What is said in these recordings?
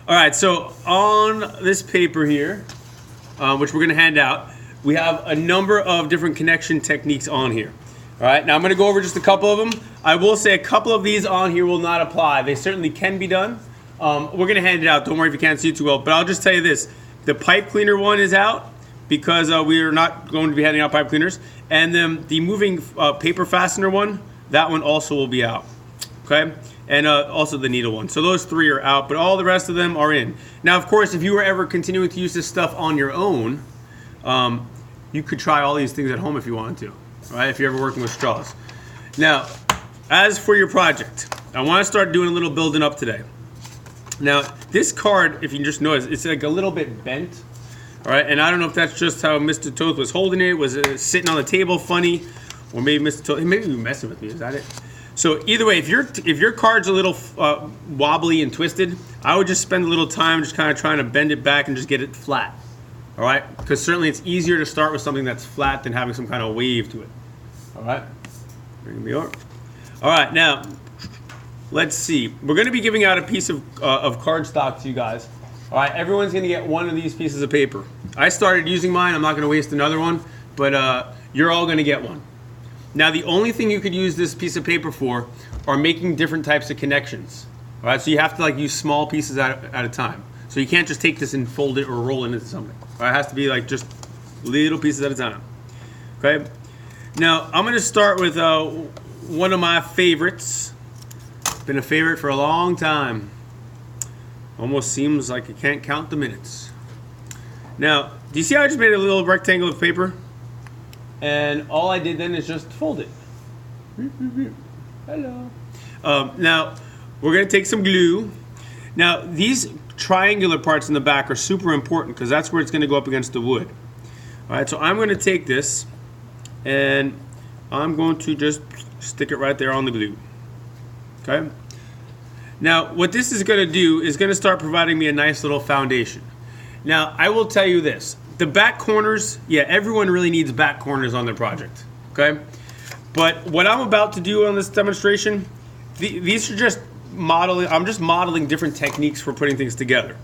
All right, so on this paper here, which we're going to hand out, we have a number of different connection techniques on here. All right, now I'm going to go over just a couple of them. I will say a couple of these on here will not apply. They certainly can be done. We're going to hand it out. Don't worry if you can't see it too well, but I'll just tell you this. The pipe cleaner one is out because we are not going to be handing out pipe cleaners. And then the moving paper fastener one, that one also will be out. Okay? And also the needle one. So those three are out, but all the rest of them are in. Now, of course, if you were ever continuing to use this stuff on your own, you could try all these things at home if you wanted to, right? If you're ever working with straws. Now, as for your project, I want to start doing a little building up today. Now, this card, if you just notice, it's like a little bit bent, all right? And I don't know if that's just how Mr. Toth was holding it. Was it sitting on the table funny? Or maybe Mr. Toth, maybe he was messing with me, is that it? So either way, if your card's a little wobbly and twisted, I would just spend a little time just kind of trying to bend it back and just get it flat. All right? Because certainly it's easier to start with something that's flat than having some kind of wave to it. All right? Bring me over. All right, now, let's see. We're going to be giving out a piece of cardstock to you guys. All right, everyone's going to get one of these pieces of paper. I started using mine. I'm not going to waste another one, but you're all going to get one. Now, the only thing you could use this piece of paper for are making different types of connections. All right, so you have to use small pieces at a time. So you can't just take this and fold it or roll it into something. All right, it has to be just little pieces at a time. Okay. Now, I'm going to start with one of my favorites. Been a favorite for a long time. Almost seems like I can't count the minutes. Now, do you see how I just made a little rectangle of paper? And all I did then is just fold it. Hello. Now, we're going to take some glue. Now, these triangular parts in the back are super important because that's where it's going to go up against the wood. All right, so I'm going to take this and I'm going to just stick it right there on the glue. Okay? Now, what this is going to do is going to start providing me a nice little foundation. Now, I will tell you this. The back corners, yeah, everyone really needs back corners on their project, okay? But what I'm about to do on this demonstration, these are just modeling, I'm just modeling different techniques for putting things together.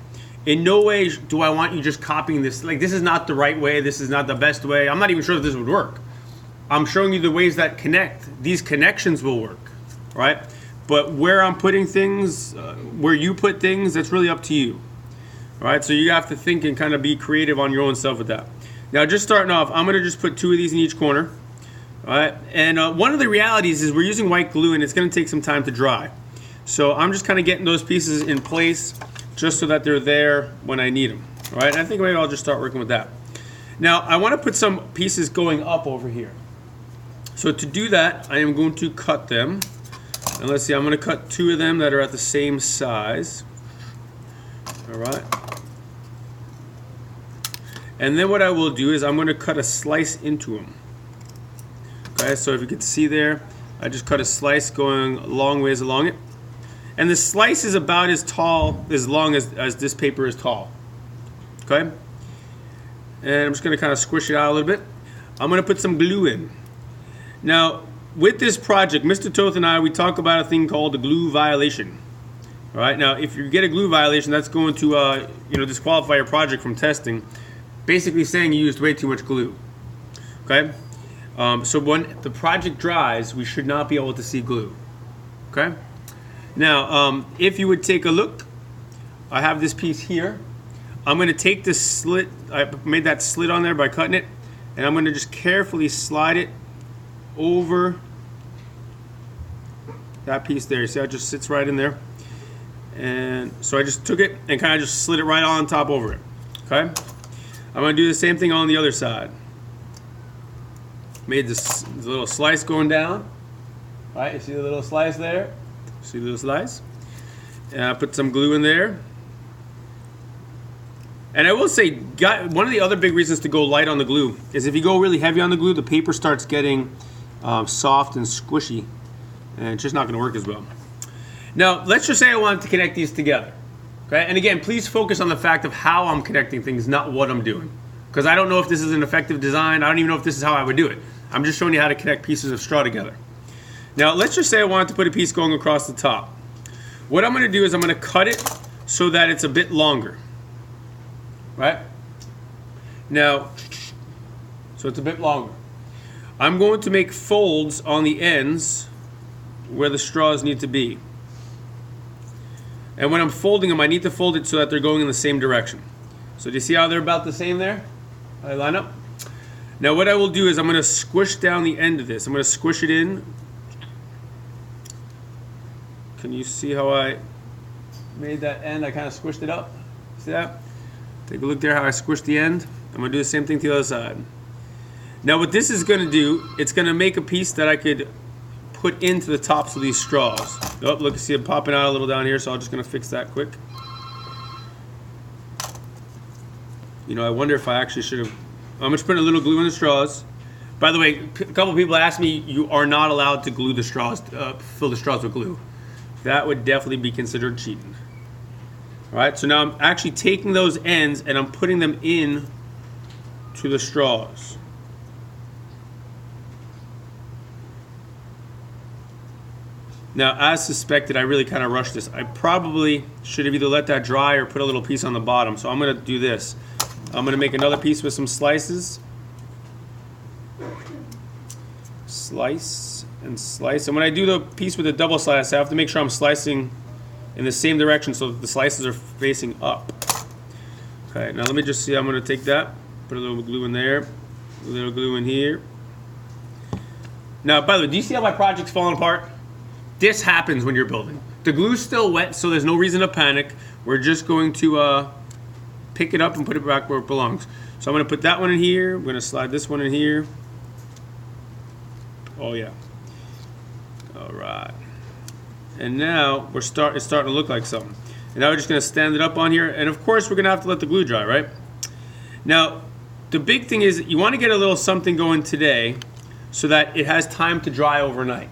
In no way do I want you just copying this. This is not the right way, this is not the best way. I'm not even sure if this would work. I'm showing you the ways that connect. These connections will work, right? But where I'm putting things, where you put things, that's really up to you. All right, so you have to think and kind of be creative on your own self with that. Now, just starting off, I'm going to just put two of these in each corner. All right, and one of the realities is we're using white glue, and it's going to take some time to dry. So I'm just kind of getting those pieces in place just so that they're there when I need them. All right, and I think maybe I'll just start working with that. Now, I want to put some pieces going up over here. So to do that, I am going to cut them. And let's see, I'm going to cut two of them that are at the same size. All right. And then what I will do is I'm going to cut a slice into them. Okay, so if you can see there, I just cut a slice going a long ways along it. And the slice is about as tall, as long as this paper is tall. Okay? And I'm just going to kind of squish it out a little bit. I'm going to put some glue in. Now, with this project, Mr. Toth and I, we talk about a thing called a glue violation. All right, now if you get a glue violation, that's going to disqualify your project from testing, basically saying you used way too much glue. Okay, so when the project dries, we should not be able to see glue. Okay, now if you would take a look, I have this piece here. I'm going to take this slit. I made that slit on there by cutting it, and I'm going to just carefully slide it over that piece there. You see how it just sits right in there? And so I just took it and kind of just slid it right on top over it. Okay? I'm going to do the same thing on the other side. Made this little slice going down. All right, you see the little slice there? See the little slice? And I put some glue in there. And I will say, one of the other big reasons to go light on the glue is if you go really heavy on the glue, the paper starts getting soft and squishy, and it's just not going to work as well. Now, let's just say I wanted to connect these together. Okay? And again, please focus on the fact of how I'm connecting things, not what I'm doing. Because I don't know if this is an effective design. I don't even know if this is how I would do it. I'm just showing you how to connect pieces of straw together. Now, let's just say I wanted to put a piece going across the top. What I'm going to do is I'm going to cut it so that it's a bit longer, right? Now, so it's a bit longer. I'm going to make folds on the ends where the straws need to be. And when I'm folding them, I need to fold it so that they're going in the same direction. So do you see how they're about the same there? How they line up? Now what I will do is I'm going to squish down the end of this. I'm going to squish it in. Can you see how I made that end? I kind of squished it up. See that? Take a look there how I squished the end. I'm going to do the same thing to the other side. Now what this is going to do, it's going to make a piece that I could put into the tops of these straws. Oh, look, you see it popping out a little down here, so I'm just going to fix that quick. You know, I wonder if I actually should have... I'm just putting a little glue in the straws. By the way, a couple of people asked me, you are not allowed to glue the straws, fill the straws with glue. That would definitely be considered cheating. All right, so now I'm actually taking those ends and I'm putting them in to the straws. Now, as suspected, I really kind of rushed this. I probably should have either let that dry or put a little piece on the bottom. So I'm going to do this. I'm going to make another piece with some slices. Slice and slice. And when I do the piece with a double slice, I have to make sure I'm slicing in the same direction so that the slices are facing up. Okay, now let me just see. I'm going to take that, put a little glue in there, a little glue in here. Now, by the way, do you see how my project's falling apart? This happens when you're building. The glue's still wet, so there's no reason to panic. We're just going to pick it up and put it back where it belongs. So I'm going to put that one in here. I'm going to slide this one in here. Oh yeah. All right. And now it's starting to look like something. And now we're just going to stand it up on here. And of course, we're going to have to let the glue dry, right? Now, the big thing is you want to get a little something going today so that it has time to dry overnight.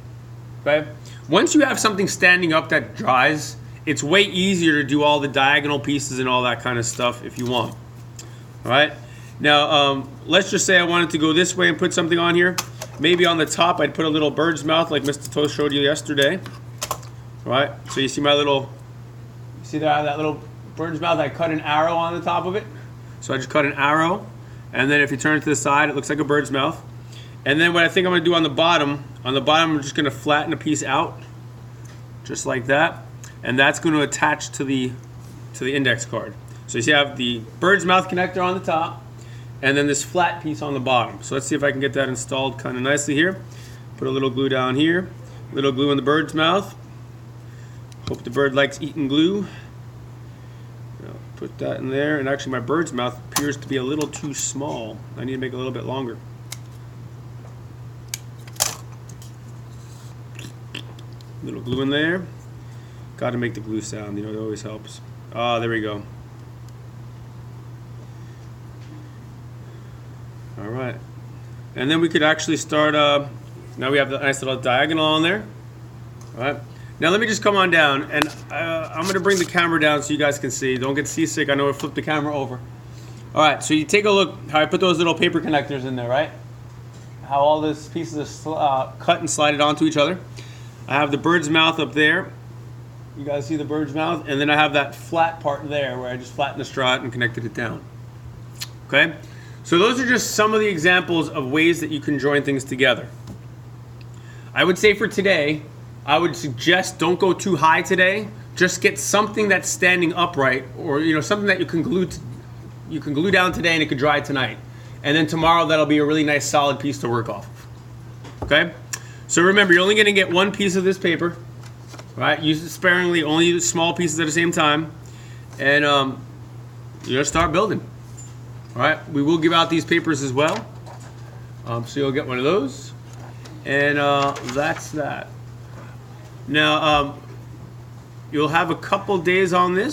Okay? Once you have something standing up that dries, it's way easier to do all the diagonal pieces and all that kind of stuff if you want. All right? Now, let's just say I wanted to go this way and put something on here. Maybe on the top, I'd put a little bird's mouth like Mr. Toast showed you yesterday. All right? So you see my little, you see that little bird's mouth? I cut an arrow on the top of it. So I just cut an arrow. And then if you turn it to the side, it looks like a bird's mouth. And then what I think I'm going to do on the bottom, I'm just going to flatten a piece out, just like that. And that's going to attach to the index card. So you see I have the bird's mouth connector on the top, and then this flat piece on the bottom. So let's see if I can get that installed kind of nicely here. Put a little glue down here, a little glue in the bird's mouth. Hope the bird likes eating glue. I'll put that in there, and actually my bird's mouth appears to be a little too small. I need to make it a little bit longer. Little glue in there. Got to make the glue sound, you know, it always helps. Ah, there we go. All right. And then we could actually start, now we have the nice little diagonal on there. All right. Now let me just come on down, and I'm going to bring the camera down so you guys can see. Don't get seasick. I know I flipped the camera over. All right, so you take a look how I put those little paper connectors in there, right? How all these pieces are cut and slided onto each other. I have the bird's mouth up there. You guys see the bird's mouth? And then I have that flat part there where I just flattened the straw and connected it down. Okay? So those are just some of the examples of ways that you can join things together. I would say for today, I would suggest don't go too high today. Just get something that's standing upright, or something that you can glue down today and it could dry tonight. And then tomorrow that'll be a really nice solid piece to work off of. Okay? So remember, you're only going to get one piece of this paper, right? Use it sparingly, only use small pieces at the same time, and you're going to start building. All right? We will give out these papers as well, so you'll get one of those, and that's that. Now, you'll have a couple days on this.